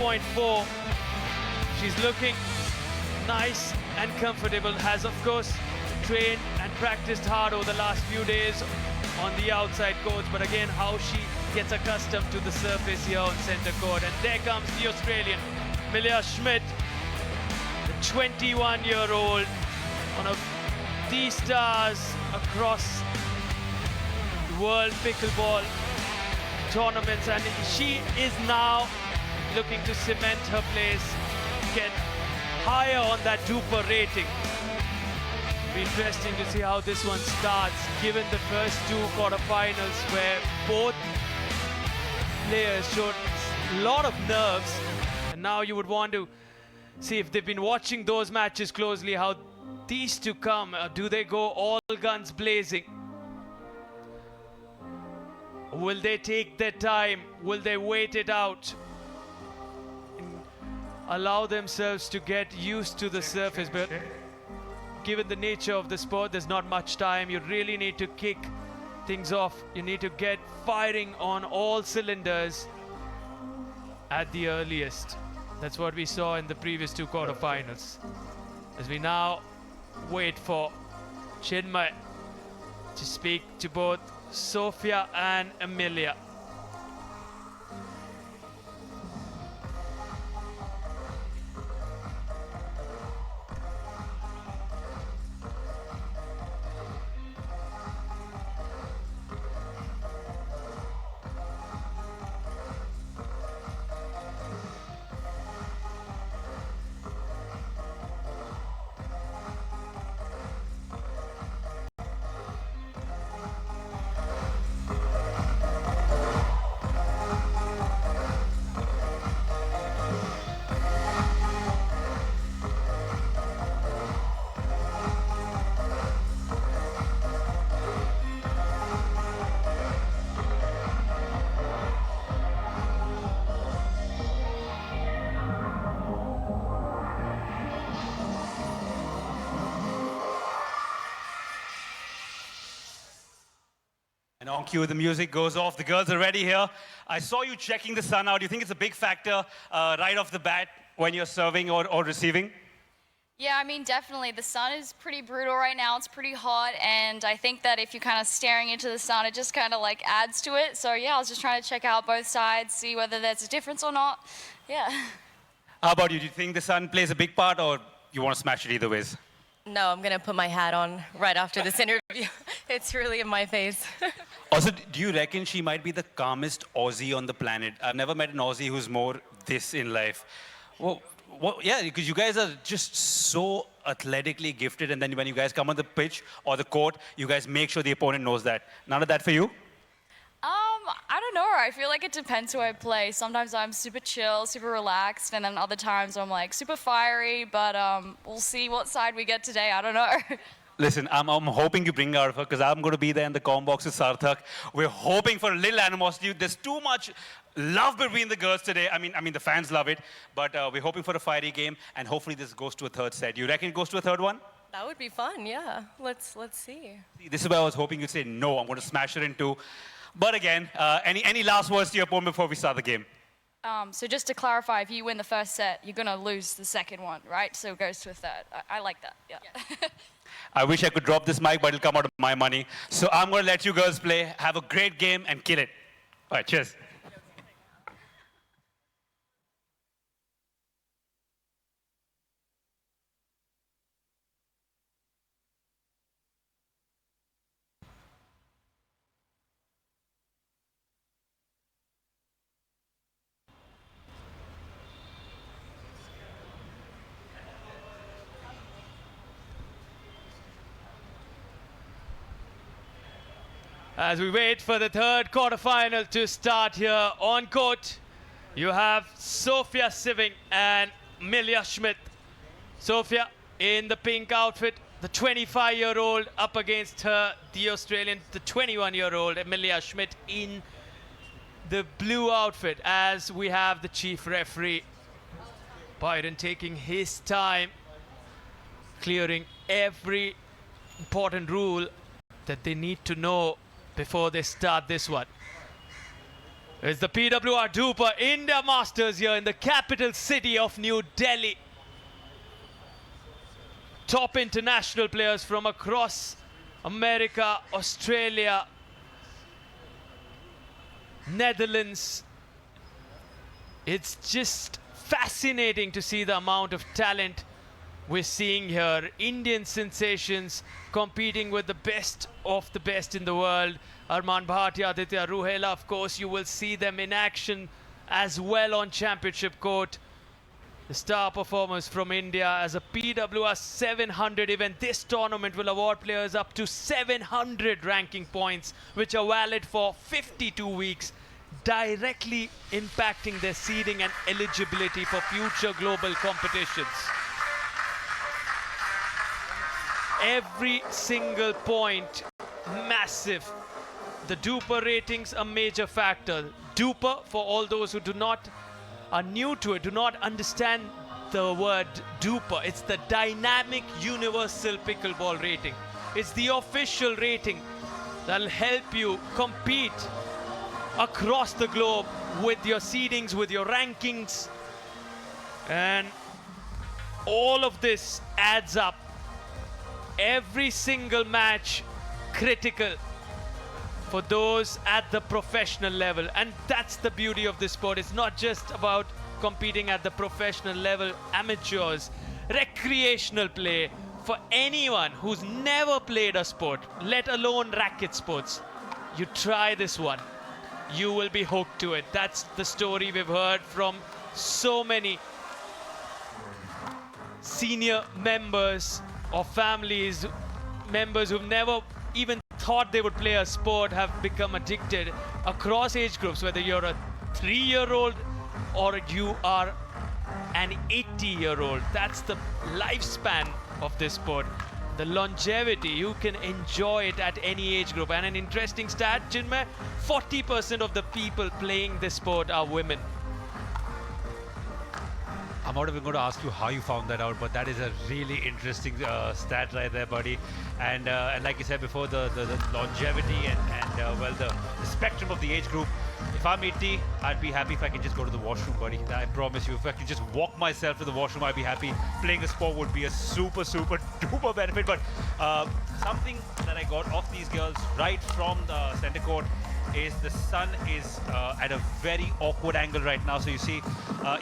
6.4. She's looking nice and comfortable, has of course trained and practiced hard over the last few days on the outside courts, but again how she gets accustomed to the surface here on centre court. And there comes the Australian, Emilia Schmidt, the 21-year-old, one of the stars across the world pickleball tournaments, and she is now looking to cement her place, get higher on that DUPR rating. Be interesting to see how this one starts, given the first two quarterfinals where both players showed a lot of nerves, and now you would want to see if they've been watching those matches closely, how these two come. Do they go all guns blazing? Will they take their time? Will they wait it out? Allow themselves to get used to the surface, but given the nature of the sport, there's not much time. You really need to kick things off. You need to get firing on all cylinders at the earliest. That's what we saw in the previous two quarterfinals. As we now wait for Chinmay to speak to both Sofia and Emilia. And on cue, the music goes off. The girls are ready here. I saw you checking the sun out. Do you think it's a big factor right off the bat when you're serving or receiving? Yeah, I mean, definitely. The sun is pretty brutal right now. It's pretty hot, and I think that if you're kind of staring into the sun, it just kind of like adds to it. So yeah, I was just trying to check out both sides, see whether there's a difference or not. Yeah. How about you? Do you think the sun plays a big part, or you want to smash it either ways? No, I'm going to put my hat on right after this interview. It's really in my face. Also, do you reckon she might be the calmest Aussie on the planet? I've never met an Aussie who's more this in life. Well, yeah, because you guys are just so athletically gifted, and then when you guys come on the pitch or the court, you guys make sure the opponent knows that. None of that for you? I don't know. I feel like it depends who I play. Sometimes I'm super chill, super relaxed, and then other times I'm like super fiery, but we'll see what side we get today. I don't know. Listen, I'm hoping you bring out of her, because I'm going to be there in the comm box with Sarthak. We're hoping for a little animosity. There's too much love between the girls today. I mean, the fans love it, but we're hoping for a fiery game, and hopefully this goes to a third set. You reckon it goes to a third one? That would be fun, yeah. Let's see. This is where I was hoping you'd say, no, I'm going to smash her in two. But again, any last words to your opponent before we start the game? So just to clarify, if you win the first set, you're going to lose the second one, right? So it goes to a third. I like that, yeah. I wish I could drop this mic, but it'll come out of my money. So I'm going to let you girls play. Have a great game and kill it. All right, cheers. As we wait for the third quarterfinal to start here on court, you have Sofia Sewing and Emilia Schmidt. Sofia in the pink outfit, the 25-year-old up against her, the Australian, the 21-year-old Emilia Schmidt in the blue outfit, as we have the chief referee, Byron, taking his time, clearing every important rule that they need to know before they start this one. It's the PWR DUPR India Masters here in the capital city of New Delhi. Top international players from across America, Australia, Netherlands. It's just fascinating to see the amount of talent we're seeing here. Indian sensations competing with the best of the best in the world. Arman Bhatia, Aditya Ruhela, of course, you will see them in action as well on championship court. The star performers from India as a PWR 700 event. This tournament will award players up to 700 ranking points, which are valid for 52 weeks, directly impacting their seeding and eligibility for future global competitions. Every single point, massive. The DUPR ratings, a major factor. DUPR, for all those who are new to it, do not understand the word DUPR. It's the Dynamic Universal Pickleball Rating. It's the official rating that'll help you compete across the globe with your seedings, with your rankings. And all of this adds up. Every single match critical for those at the professional level. And that's the beauty of this sport. It's not just about competing at the professional level, amateurs, recreational play. For anyone who's never played a sport, let alone racket sports, you try this one, you will be hooked to it. That's the story we've heard from so many senior members of families, members who've never even thought they would play a sport, have become addicted across age groups, whether you're a 3-year-old or you are an 80-year-old. That's the lifespan of this sport. The longevity, you can enjoy it at any age group. And an interesting stat, Chinmay, 40% of the people playing this sport are women. I'm not even going to ask you how you found that out, but that is a really interesting stat right there, buddy. And like you said before, the longevity and well, the spectrum of the age group. If I'm 80, I'd be happy if I could just go to the washroom, buddy. I promise you, if I could just walk myself to the washroom, I'd be happy. Playing a sport would be a super duper benefit. But something that I got off these girls right from the center court is the sun is at a very awkward angle right now. So you see,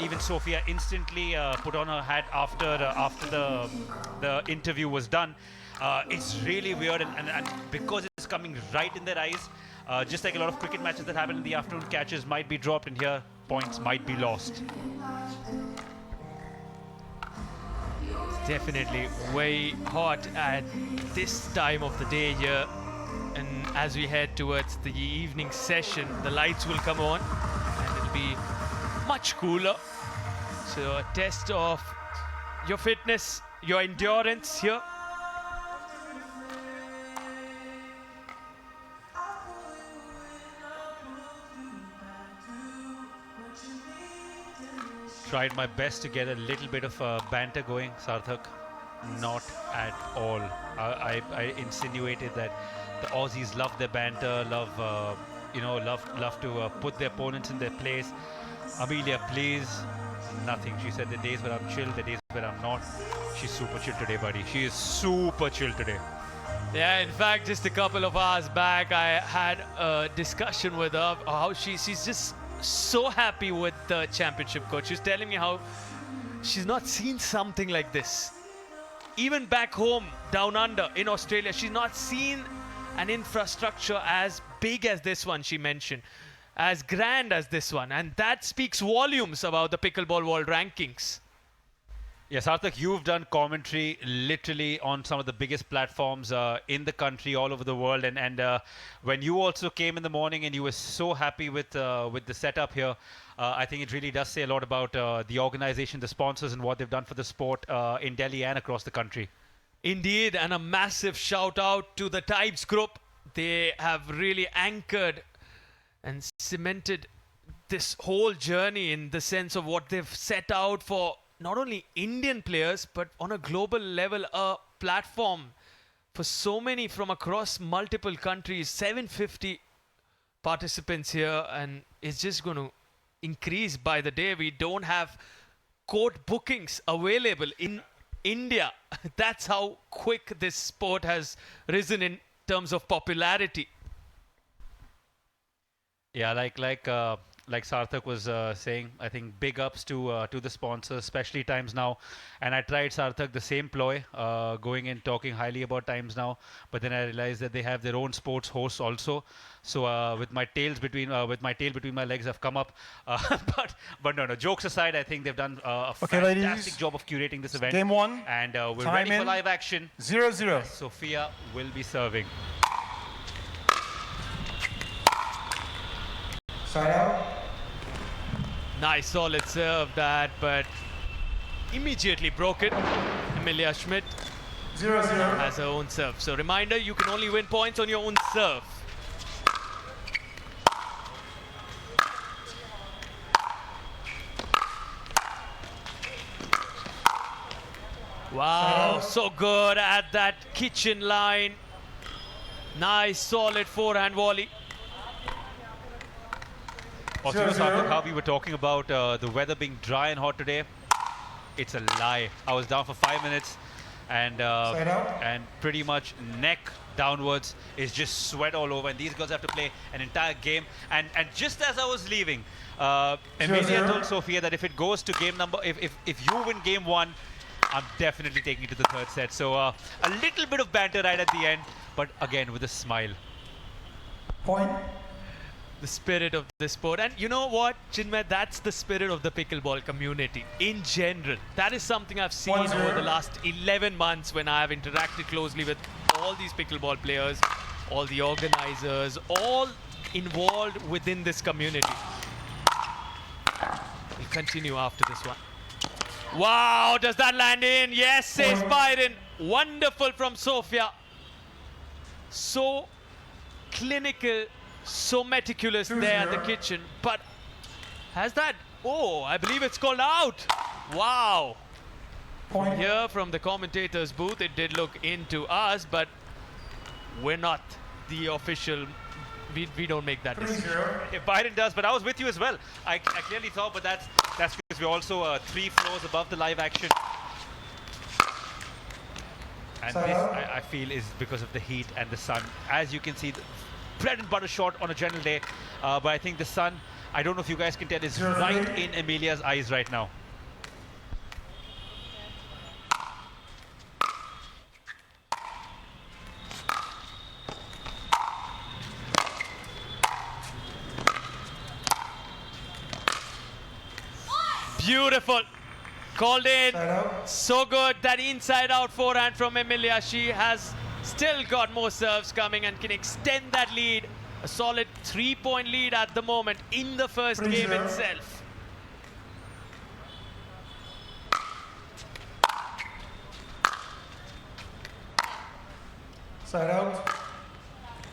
even Sofia instantly put on her hat after the interview was done. It's really weird, and because it's coming right in their eyes, just like a lot of cricket matches that happen in the afternoon, catches might be dropped, and here points might be lost. It's definitely way hot at this time of the day here. And as we head towards the evening session, the lights will come on and it'll be much cooler. So a test of your fitness, your endurance here. Tried my best to get a little bit of banter going, Sarthak. Not at all. I insinuated that the Aussies love their banter, love to put their opponents in their place. Emilia, please, nothing. She said the days where I'm chill, the days where I'm not. She's super chill today, buddy. She is super chill today. Yeah, in fact, just a couple of hours back, I had a discussion with her how she's just so happy with the championship coach. She's telling me how she's not seen something like this. Even back home, down under, in Australia, she's not seen an infrastructure as big as this one, she mentioned, as grand as this one. And that speaks volumes about the Pickleball World Rankings. Yes, Sarthak, you've done commentary literally on some of the biggest platforms in the country, all over the world. And when you also came in the morning and you were so happy with the setup here, I think it really does say a lot about the organization, the sponsors, and what they've done for the sport in Delhi and across the country. Indeed, and a massive shout out to the Types Group. They have really anchored and cemented this whole journey in the sense of what they've set out for not only Indian players, but on a global level, a platform for so many from across multiple countries. 750 participants here, and is just going to increase by the day. We don't have court bookings available in India. That's how quick this sport has risen in terms of popularity. Yeah, like Sarthak was saying, I think big ups to the sponsors, especially Times Now. And I tried, Sarthak, the same ploy, going and talking highly about Times Now, but then I realized that they have their own sports hosts also. So with my tail between my legs, I've come up. But no, jokes aside, I think they've done a fantastic ladies, job of curating this event. game one, and we're time ready for in, live action. 0-0. Sofia will be serving. Side out. Nice solid serve that, but immediately broke it. Emilia Schmidt 0-0. has her own serve. So reminder, you can only win points on your own serve. Wow, so good at that kitchen line. Nice solid forehand volley. Also, Sarthak, how we were talking about the weather being dry and hot today. It's a lie. I was down for 5 minutes, and pretty much neck downwards is just sweat all over. And these girls have to play an entire game. And just as I was leaving, Emilia told Sofia that if it goes to game number, if you win game one, I'm definitely taking it to the third set. So a little bit of banter right at the end, but again with a smile. Point. The spirit of the sport. And you know what, Chinmay, that's the spirit of the pickleball community in general. That is something I've seen over the last 11 months when I have interacted closely with all these pickleball players, all the organizers, all involved within this community. We'll continue after this one. Wow, does that land in? Yes, says Byron. Wonderful from Sofia. So clinical, so meticulous there at the kitchen. But has that... Oh, I believe it's called out. Wow. From here, from the commentator's booth, it did look into us, but we're not the official... We don't make that decision. If Byron does, but I was with you as well. I clearly thought, but that's because we're also 3 floors above the live action. And this, I feel, is because of the heat and the sun. As you can see, the bread and butter shot on a general day. But I think the sun, I don't know if you guys can tell, is right in Emilia's eyes right now. Beautiful. Called in. So good. That inside out forehand from Emilia. She has still got more serves coming and can extend that lead. A solid 3-point lead at the moment in the first game itself. Side out.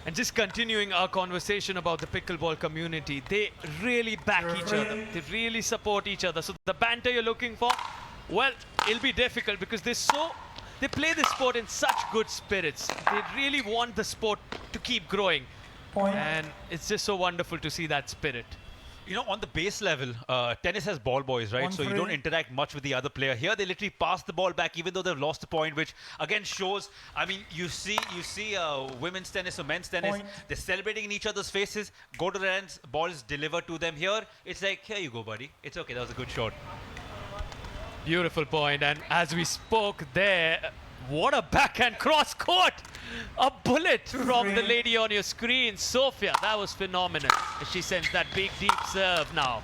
And just continuing our conversation about the pickleball community, they really back each other. They really support each other. So the banter you're looking for, well, it'll be difficult because they play this sport in such good spirits. They really want the sport to keep growing. And it's just so wonderful to see that spirit. You know, on the base level, tennis has ball boys, right? So you don't interact much with the other player. Here, they literally pass the ball back, even though they've lost a point, which again shows. I mean, you see, women's tennis or men's tennis. They're celebrating in each other's faces. Go to their ends, ball is delivered to them. Here, it's like, here you go, buddy. It's okay. That was a good shot. Beautiful point. And as we spoke there, what a backhand cross court! A bullet from the lady on your screen, Sofia. That was phenomenal. She sends that big deep serve now.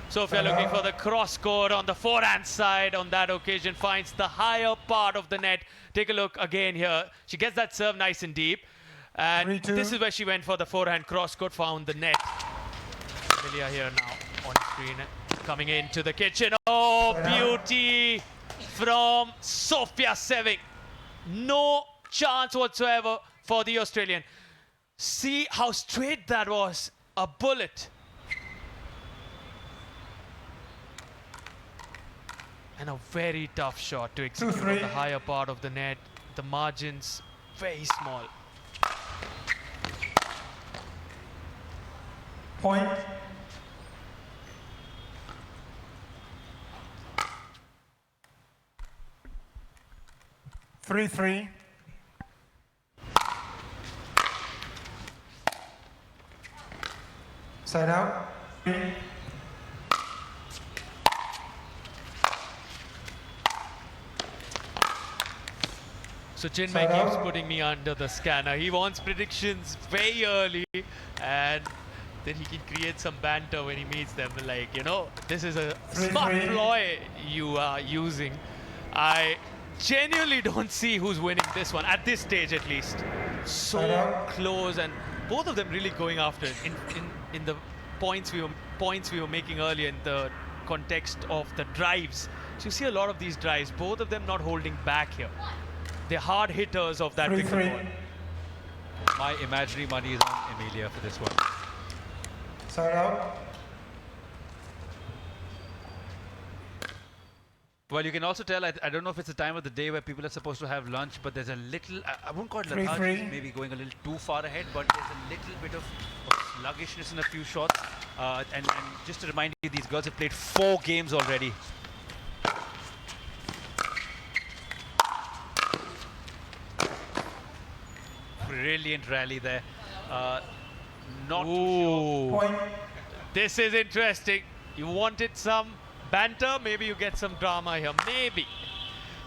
Sofia looking for the cross court on the forehand side on that occasion, finds the higher part of the net. Take a look again here. She gets that serve nice and deep. And this is where she went for the forehand cross court, found the net. Emilia here now on screen, coming into the kitchen. Oh, beauty from Sofia Sewing. No chance whatsoever for the Australian. See how straight that was. A bullet. And a very tough shot to execute on the higher part of the net. The margins very small. Point. 3-3. Side out. So Chinmay Side keeps out. putting me under the scanner. He wants predictions very early, and then he can create some banter when he meets them. Like, you know, this is a smart 3-3. ploy you are using. I genuinely don't see who's winning this one, at this stage at least. So Side out. close, and both of them really going after it. In the points we were making earlier in the context of the drives. So you see a lot of these drives, both of them not holding back here. They're hard hitters of that 3-3. pickleball. My imaginary money is on Emilia for this one. Side out. Well, you can also tell, I don't know if it's the time of the day where people are supposed to have lunch, but there's a little, I won't call it 3-3. lethargy, maybe going a little too far ahead, but there's a little bit of sluggishness in a few shots. And just to remind you, these girls have played 4 games already. Brilliant rally there. Not too sure. Ooh, Point. this is interesting. You wanted some banter, maybe you get some drama here, maybe.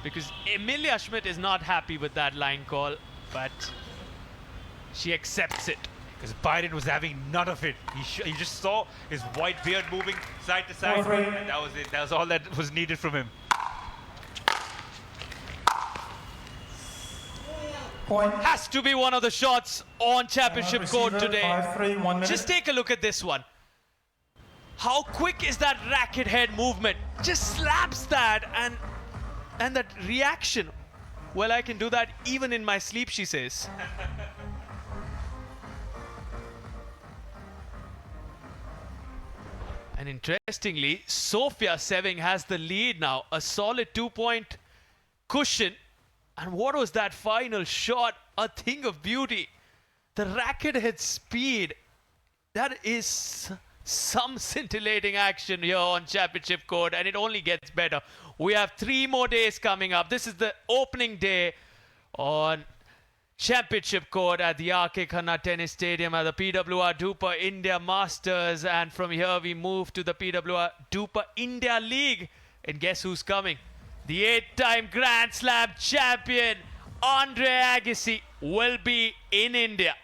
Because Emilia Schmidt is not happy with that line call, but she accepts it. Because Byron was having none of it. He just saw his white beard moving side to side, 4-3. and that was it. That was all that was needed from him. Point. Has to be one of the shots on championship court Receiver, today. 5-3, 1 minute. Just take a look at this one. How quick is that racket head movement? Just slaps that, and that reaction. Well, I can do that even in my sleep, she says. And interestingly, Sofia Sewing has the lead now. A solid 2-point cushion. And what was that final shot? A thing of beauty. The racket head speed. That is some scintillating action here on championship court, and it only gets better. We have 3 more days coming up. This is the opening day on championship court at the RK Khanna Tennis Stadium at the PWR DUPR India Masters, and from here we move to the PWR DUPR India League. And guess who's coming? The 8-time Grand Slam champion Andre Agassi will be in India.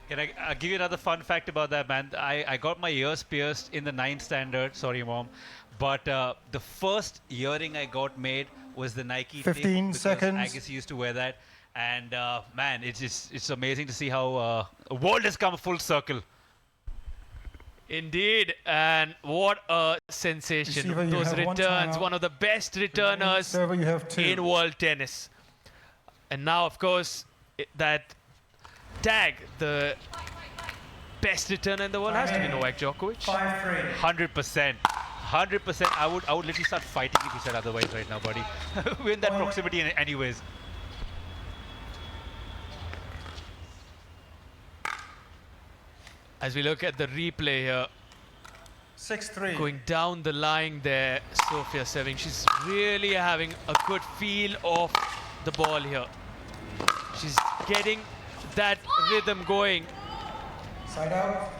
Can I give you another fun fact about that, man? I got my ears pierced in the 9th standard. Sorry, Mom. But the first earring I got made was the Nike 15 because seconds. Agassi used to wear that. And man, it's amazing to see how the world has come full circle. Indeed, and what a sensation. Receiver, you Those have one returns, timeout. one of the best returners Server, you have 2. in world tennis. And now, of course, that tag, the best returner in the world, has to be Novak Djokovic. 5-3. 100%. 100%. I would literally start fighting if you said otherwise right now, buddy. We're in that proximity anyways. As we look at the replay here, 6-3. going down the line there, Sofia Sewing, she's really having a good feel of the ball here. She's getting that rhythm going. Side out.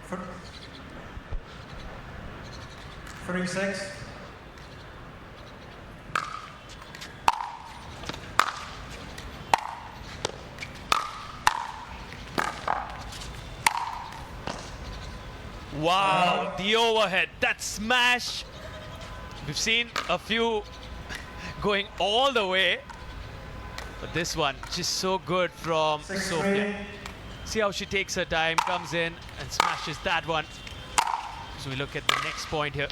For 3-6. Wow, the overhead, that smash. We've seen a few going all the way, but this one just so good from 6-3. Sofia. See how she takes her time, comes in and smashes that one. So we look at the next point here.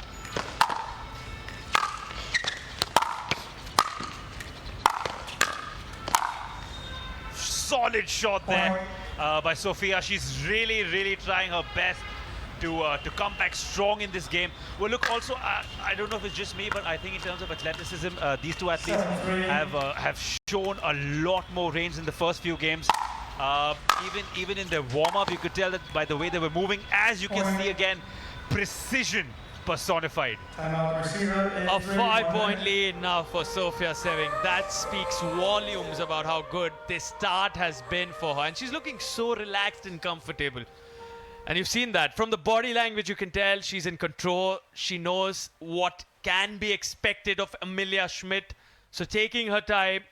Solid shot there by Sofia. She's really trying her best to come back strong in this game. Well, look, also, I don't know if it's just me, but I think in terms of athleticism, these two athletes have shown a lot more range in the first few games. Even in their warm-up, you could tell that by the way they were moving. As you can see again, precision personified. Timeout receiver. A 5-point lead now for Sofia Sewing. That speaks volumes about how good this start has been for her. And she's looking so relaxed and comfortable. And you've seen that. From the body language, you can tell she's in control. She knows what can be expected of Emilia Schmidt. So taking her time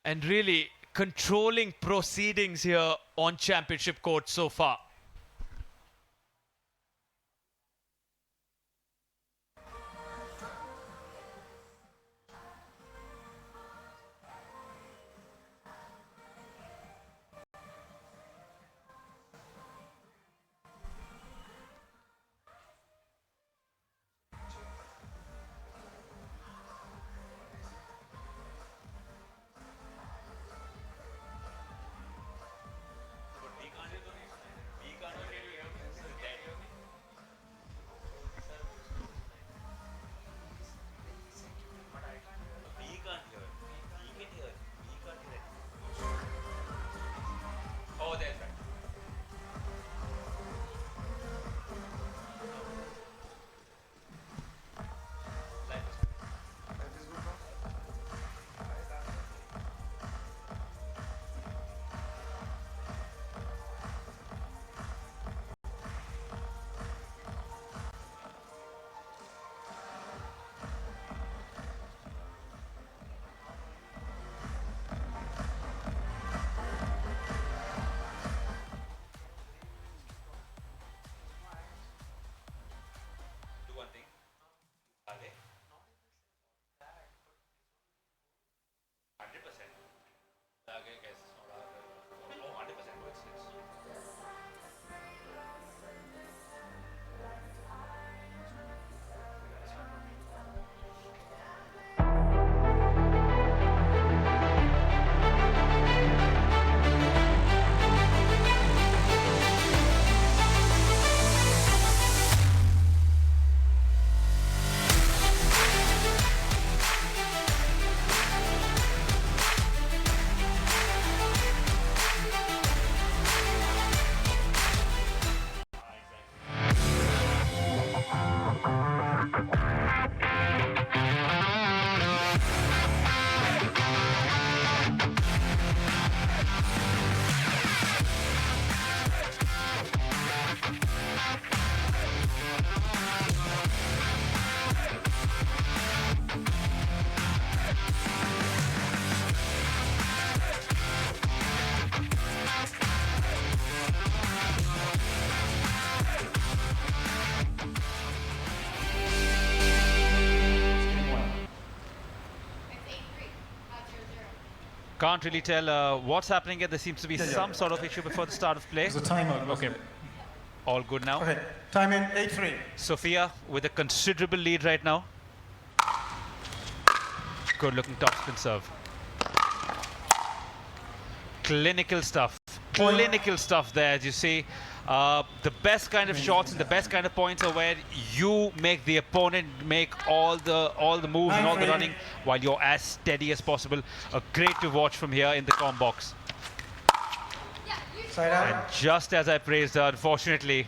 and really controlling proceedings here on championship court so far. Can't really tell what's happening here. There seems to be some sort of issue before the start of play. There's a timeout. Okay. All good now. Okay. Time in 8-3. Sofia with a considerable lead right now. Good looking topspin serve. Clinical stuff. Clinical stuff there, as you see. The best kind of shots and the best kind of points are where you make the opponent make all the moves and all the running while you're as steady as possible. Great to watch from here in the comm box. Side out. And just as I praised her, unfortunately,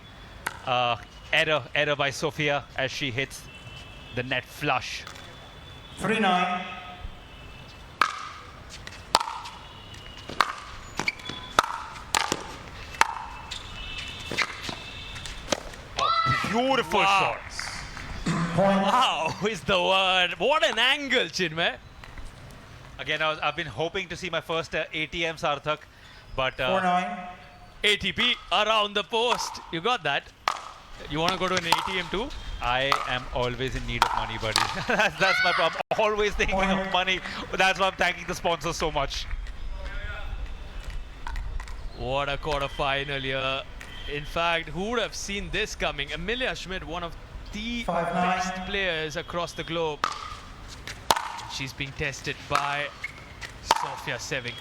error by Sofia as she hits the net flush. 3-9. Beautiful Wow. shots. Wow is the word. What an angle, Chinmay. Again, I've been hoping to see my first ATM, Sarthak, but 4-9. ATP around the post. You got that? You want to go to an ATM too? I am always in need of money, buddy. that's my problem. Always thinking of money. That's why I'm thanking the sponsors so much. What a quarterfinal here. In fact, who would have seen this coming? Emilia Schmidt, one of the 5-9. best players across the globe. She's being tested by Sofia Sewing.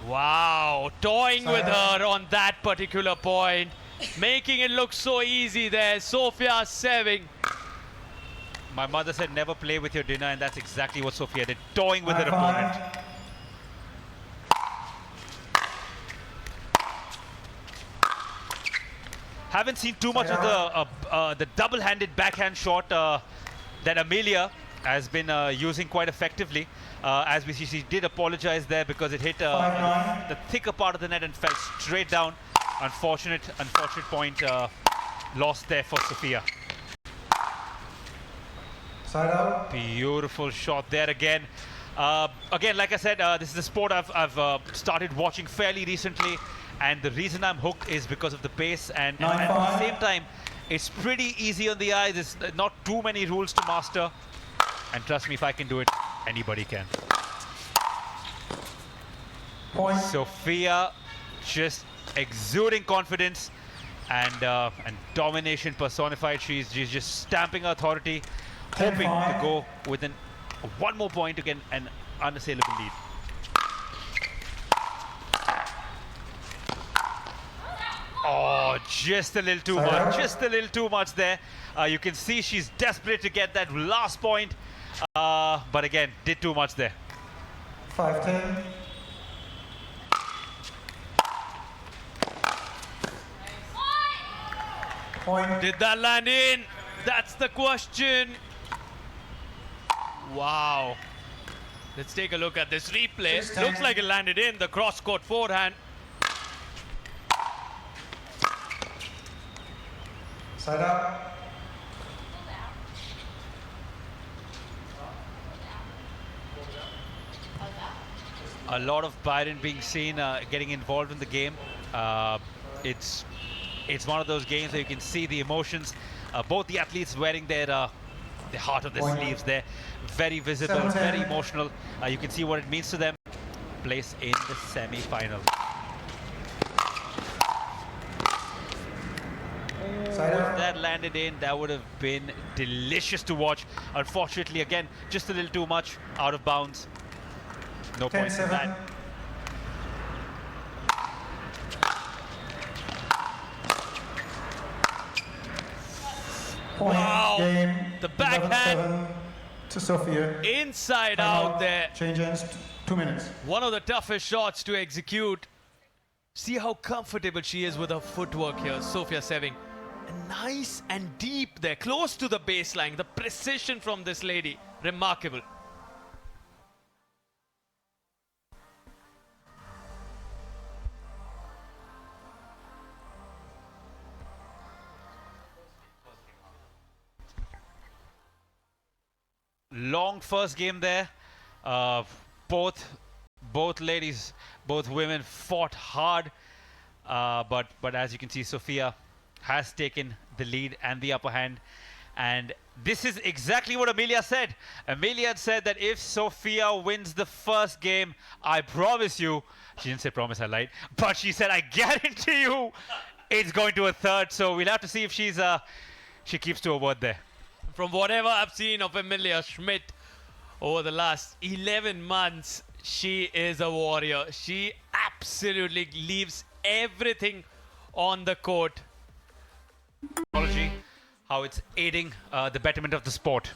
Wow, toying with her on that particular point, making it look so easy there. Sofia Sewing My mother said never play with your dinner, and that's exactly what Sofia did, toying with her opponent. Haven't seen too much of the double-handed backhand shot that Emilia has been using quite effectively. As we see, she did apologize there because it hit the thicker part of the net and fell straight down. Unfortunate point lost there for Sofia. Side out. Beautiful shot there again. Again, like I said, this is a sport I've started watching fairly recently, and the reason I'm hooked is because of the pace, and at the same time, it's pretty easy on the eye. There's not too many rules to master, and trust me, if I can do it, anybody can. Point. Sofia just exuding confidence and domination personified. She's just stamping authority, hoping to go within one more point to get an unassailable lead. Oh, just a little too much, just a little too much there. You can see she's desperate to get that last point, but again, did too much there. 5-10. Point. Did that land in? That's the question. Wow. Let's take a look at this replay. 6-10. Looks like it landed in the cross-court forehand. Side out. A lot of Byron being seen getting involved in the game. It's one of those games where you can see the emotions. Both the athletes wearing their heart on their sleeves there. Very visible, 7-10. very emotional. You can see what it means to them. Place in the semi-final. Side If out. that landed in, that would have been delicious to watch. Unfortunately, again, just a little too much out of bounds. No points in 10-7. that. Point. Wow. Game. The backhand. 11-7 to Sofia. Inside Time out there. Change hands. 2 minutes. One of the toughest shots to execute. See how comfortable she is with her footwork here, Sofia Sewing. Nice and deep there, close to the baseline. The precision from this lady, remarkable. Long first game there. Both ladies, both women fought hard, but as you can see, Sofia has taken the lead and the upper hand, and this is exactly what Emilia said. Emilia had said that if Sofia wins the first game, I promise you, she didn't say promise, I lied, but she said I guarantee you it's going to a third. So we'll have to see if she keeps to her word there. From whatever I've seen of Emilia Schmidt over the last 11 months, she is a warrior. She absolutely leaves everything on the court. Technology, how it's aiding the betterment of the sport.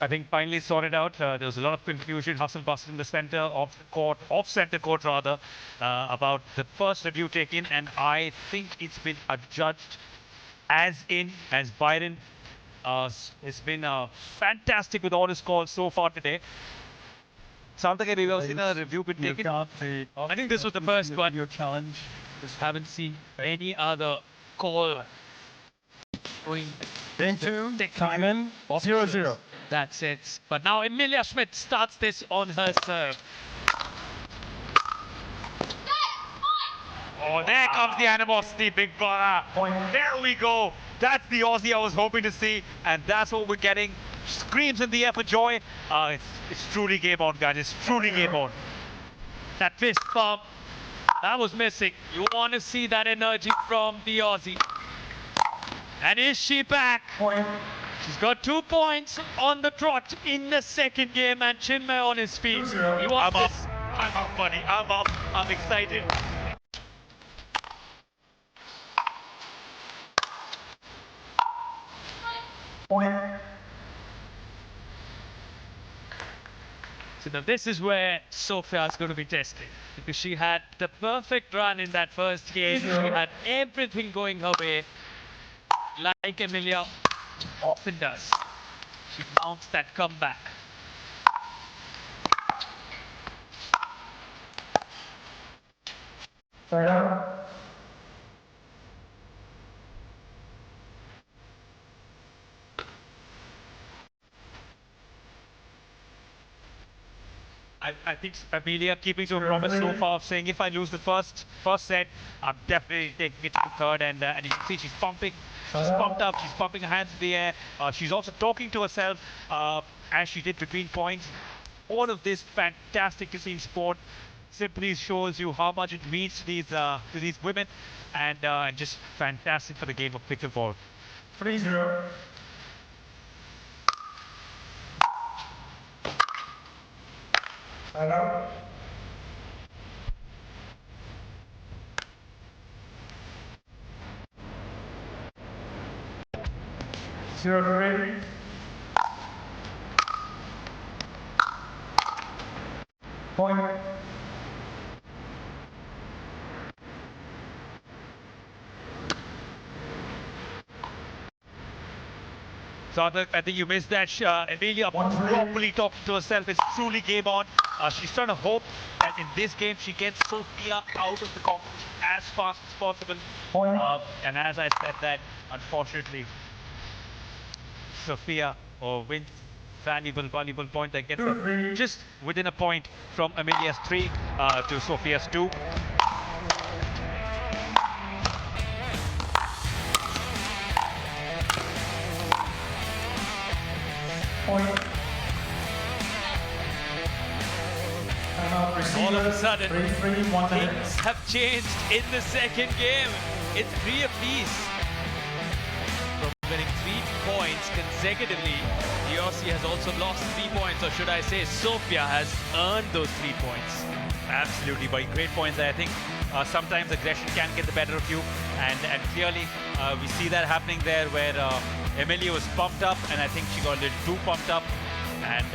I think finally sorted out. There was a lot of confusion, hustle bustle in the center of the court, off center court rather, about the first review taken, and I think it's been adjudged as Byron. It's been fantastic with all his calls so far today. Sounds like we've seen a review been taken. I think this was the first one. Your challenge. Just haven't seen any other call going Into time in 0-0. That's it. But now Emilia Schmidt starts this on her serve. Oh, there comes the animosity, big brother. There we go. That's the Aussie I was hoping to see, and that's what we're getting. Screams in the air for joy. It's truly game on, guys. It's truly game on. That fist bump, that was missing. You want to see that energy from the Aussie. And is she back? She's got 2 points on the trot in the second game, and Chinmay on his feet. I'm up, buddy. I'm up. I'm excited. So now this is where Sofia is going to be tested, because she had the perfect run in that first game. She had everything going her way, like Emilia often does. She mounts that comeback. I think Emilia keeping to her promise so far of saying if I lose the first set, I'm definitely taking it to the third. And you can see she's pumping. She's pumped up. She's pumping her hands in the air. She's also talking to herself as she did between points. All of this fantastic to see in sport. Simply shows you how much it means to these women, and just fantastic for the game of pickleball. 3-0. Side out. Zero 3. Point. So I think you missed that. Emilia properly talking to herself. It's truly game on. She's trying to hope that in this game she gets Sofia out of the competition as fast as possible. And as I said that, unfortunately, Sofia wins valuable point that gets her just within a point from Emilia's 3 to Sofia's 2. Point. All of a sudden, 3-3, 1 minute. things have changed in the second game. It's 3 apiece. From winning 3 points consecutively, the Aussie has also lost 3 points, or should I say Sofia has earned those 3 points. Absolutely, buddy. Great points there. I think sometimes aggression can get the better of you, and clearly we see that happening there where Emilia was pumped up, and I think she got a little too pumped up, and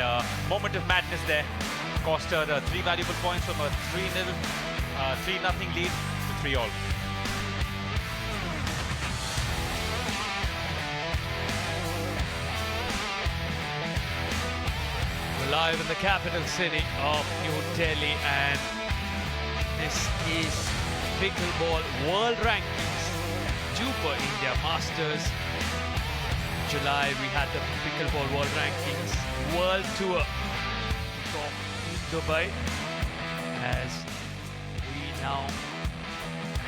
moment of madness there cost her 3 valuable points from a 3-0 lead to 3-all. We're live in the capital city of New Delhi, and this is Pickleball World Rankings, DUPR India Masters. July we had the Pickleball World Rankings World Tour from Dubai, as we now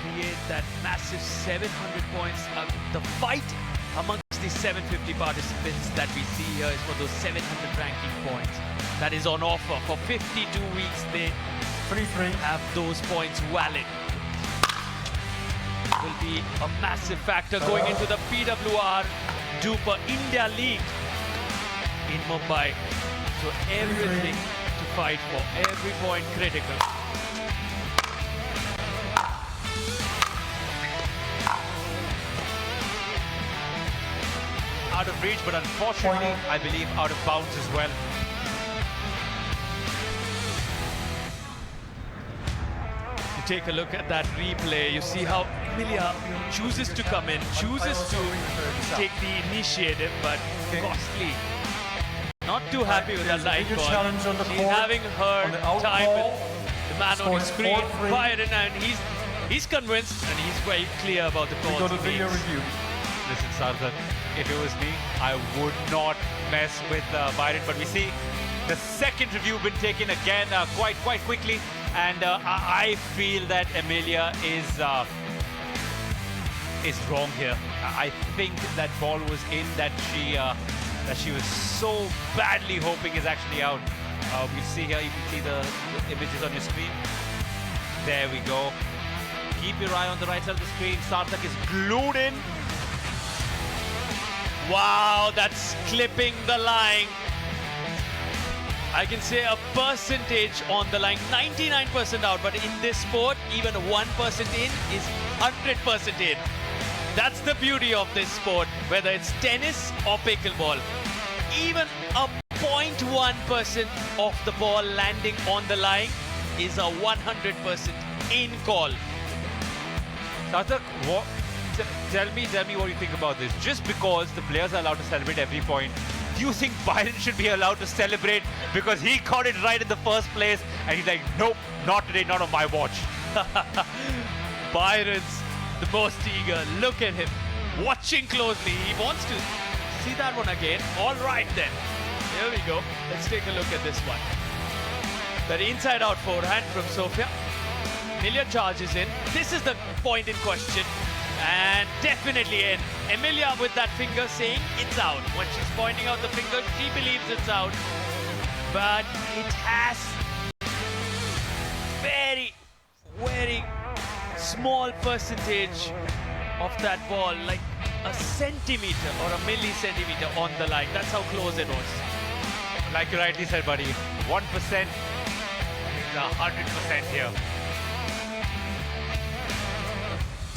create that massive 700 points. The fight amongst the 750 participants that we see here is for those 700 ranking points. That is on offer for 52 weeks. They 3-3. have those points valid. Will be a massive factor going into the PWR DUPR India League in Mumbai. So everything to fight for, every point critical. out of reach, but unfortunately, I believe out of bounds as well. You take a look at that replay, you see how Emilia chooses to come in, chooses to take the initiative, but costly. Not too happy with that line call. challenge on the She's court, having her on the out time ball. with the man on his Scores screen, 4-3. Byron, and he's convinced and he's very clear about the We calls go to he video makes. review. Listen, Sarthak, if it was me, I would not mess with Byron. But we see the second review been taken again quite quickly, and I feel that Emilia is wrong here. I think that ball was in that she was so badly hoping is actually out. We see here, you can see the images on your screen. There we go. Keep your eye on the right side of the screen. Sarthak is glued in. Wow, that's clipping the line. I can say a percentage on the line, 99% out, but in this sport, even 1% in is 100% in. That's the beauty of this sport, whether it's tennis or pickleball. Even a 0.1% of the ball landing on the line is a 100% in call. Sarthak, tell me what you think about this. Just because the players are allowed to celebrate every point, do you think Byron should be allowed to celebrate because he got it right in the first place and he's like, nope, not today, not on my watch. Byron's the most eager. Look at him, watching closely. He wants to see that one again. All right then. Here we go. Let's take a look at this one. That inside-out forehand from Sofia. Emilia charges in. This is the point in question. And definitely in. Emilia with that finger saying it's out. When she's pointing out the finger, she believes it's out. But it has very small percentage of that ball, like a centimeter or a millicentimeter on the line. That's how close it was. Like you rightly said, buddy, 1% is 100% here.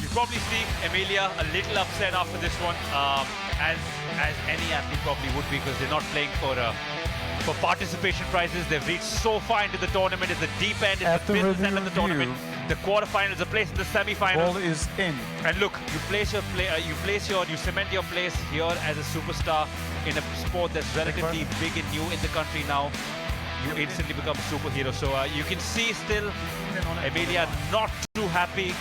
You probably see Emilia a little upset after this one, as any athlete probably would be, because they're not playing for participation prizes. They've reached so far into the tournament. It's the deep end, it's the business end of the tournament. The quarterfinals, a place in the semi-finals. Ball is in. And look, you cement your place here as a superstar in a sport that's relatively big and new in the country now. You instantly become a superhero. So you can see still Emilia not too happy.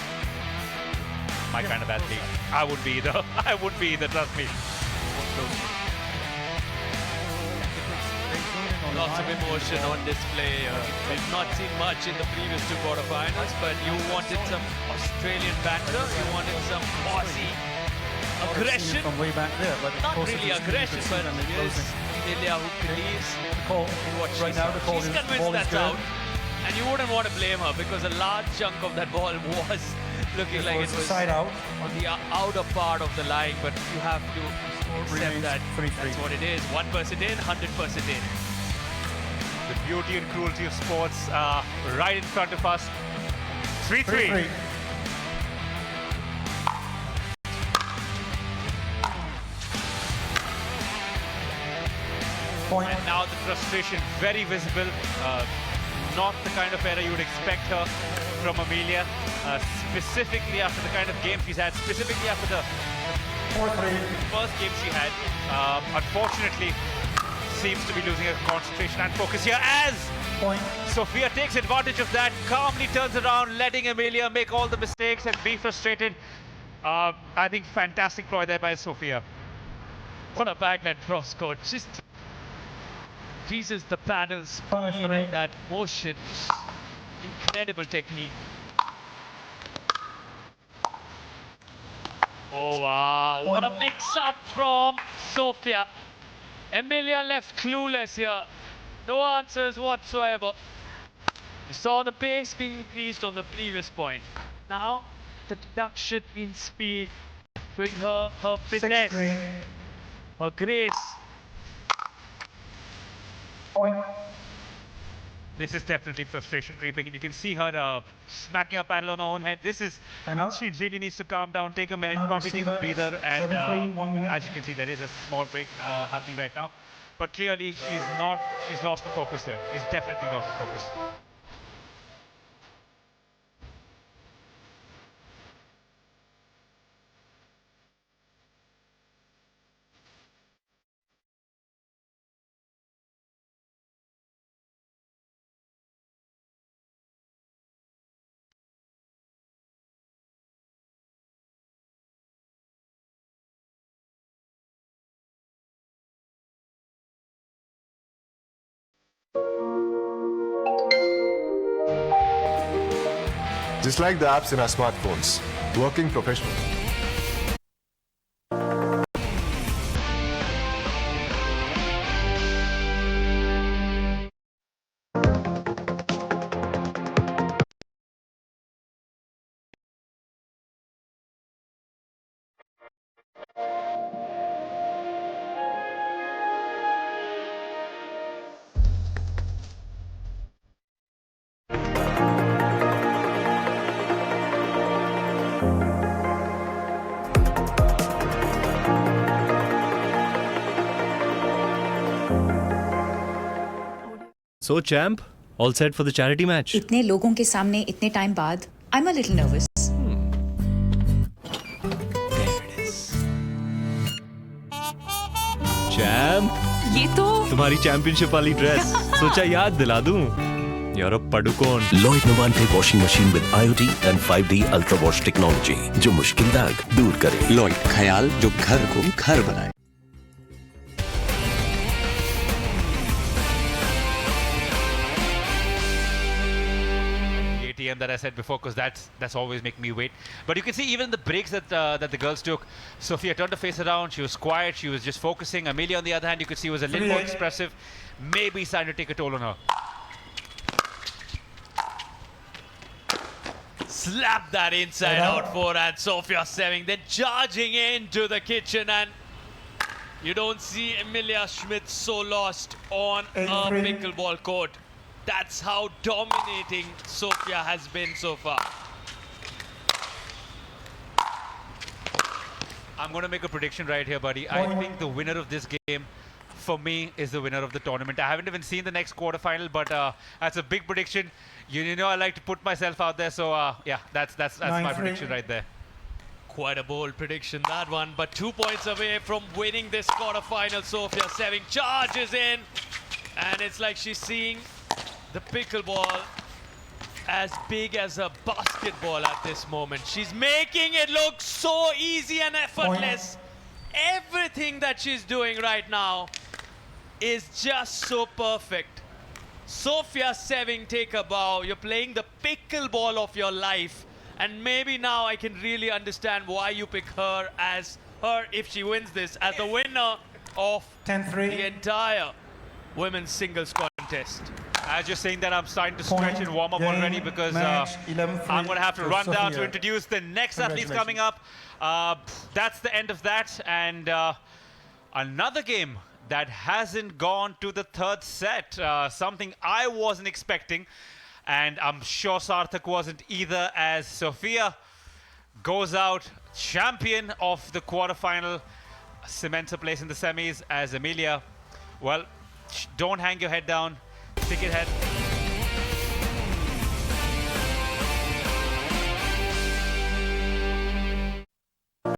My kind of athlete. I would be either. I would be either, trust me. Lots of emotion on display. We've not seen much in the previous two quarterfinals, but you wanted some Australian banter, you wanted some Aussie aggression. From way back there, but Not really aggression, but here's Emilia who believes in what she right now. The call She's is convinced ball is that's good. out. And you wouldn't want to blame her because a large chunk of that ball was looking like it was side out. on the outer part of the line, but you have to accept that 3-3. that's what it is. 1% in, 100% in. The beauty and cruelty of sports right in front of us. 3-3. 3-3. Point. And now the frustration very visible. Not the kind of error you would expect her from Emilia, specifically after the kind of game she's had, specifically after the 4-3. first game she had. Unfortunately, seems to be losing her concentration and focus here as Point. Sofia takes advantage of that, calmly turns around, letting Emilia make all the mistakes and be frustrated. I think fantastic ploy there by Sofia. What a backhand cross court. Just Jesus, the paddles, Punishment. that motion. Incredible technique. Oh wow, what a mix-up from Sofia. Emilia left clueless here. No answers whatsoever. You saw the pace being increased on the previous point. Now, the deduction in speed with her finesse, 6-3. her grace. Point. This is definitely frustration creeping. You can see her smacking her paddle on her own head. This is, she really needs to calm down, take a minute, probably take a breather, and as you can see, there is a small break happening right now. But clearly, she's lost the focus there. She's definitely lost the focus. Just like the apps in our smartphones, working professionally. So, champ, all set for the charity match? इतने लोगों के सामने इतने time बाद I'm a little nervous. There it is. Champ, ये तो तुम्हारी championship वाली ड्रेस सोचा याद दिला दूं. You're a padukon. Lloyd Novante washing machine with IoT and 5D Ultra Wash technology जो मुश्किल दाग दूर करे. Lloyd ख्याल जो घर को घर बनाए. That I said before, because that's always making me wait. But you can see even the breaks that that the girls took. Sophia turned her face around. She was quiet. She was just focusing. Amelia, on the other hand, you could see was a little more expressive. Maybe starting to take a toll on her. Slap that inside out forehand, Sofia Sewing, then charging into the kitchen, and you don't see Emilia Schmidt so lost on a pickleball court. That's how dominating Sofia has been so far. I'm going to make a prediction right here, buddy. I think the winner of this game, for me, is the winner of the tournament. I haven't even seen the next quarterfinal, but that's a big prediction. You know I like to put myself out there, so yeah, that's my prediction right there. Quite a bold prediction, that one, but 2 points away from winning this quarterfinal. Sofia Sewing charges in, and it's like she's seeing the pickleball as big as a basketball at this moment. She's making it look so easy and effortless. Everything that she's doing right now is just so perfect. Sofia Sewing, take a bow. You're playing the pickleball of your life, and maybe now I can really understand why you pick her, if she wins this, as the winner of the entire women's singles contest. As you're saying that, I'm starting to stretch and warm up already, because I'm going to have to run down to introduce the next athletes coming up. That's the end of that, and another game that hasn't gone to the third set, something I wasn't expecting, and I'm sure Sarthak wasn't either, as Sofia goes out champion of the quarterfinal, cements a place in the semis, as Emilia, well, don't hang your head down, stick your head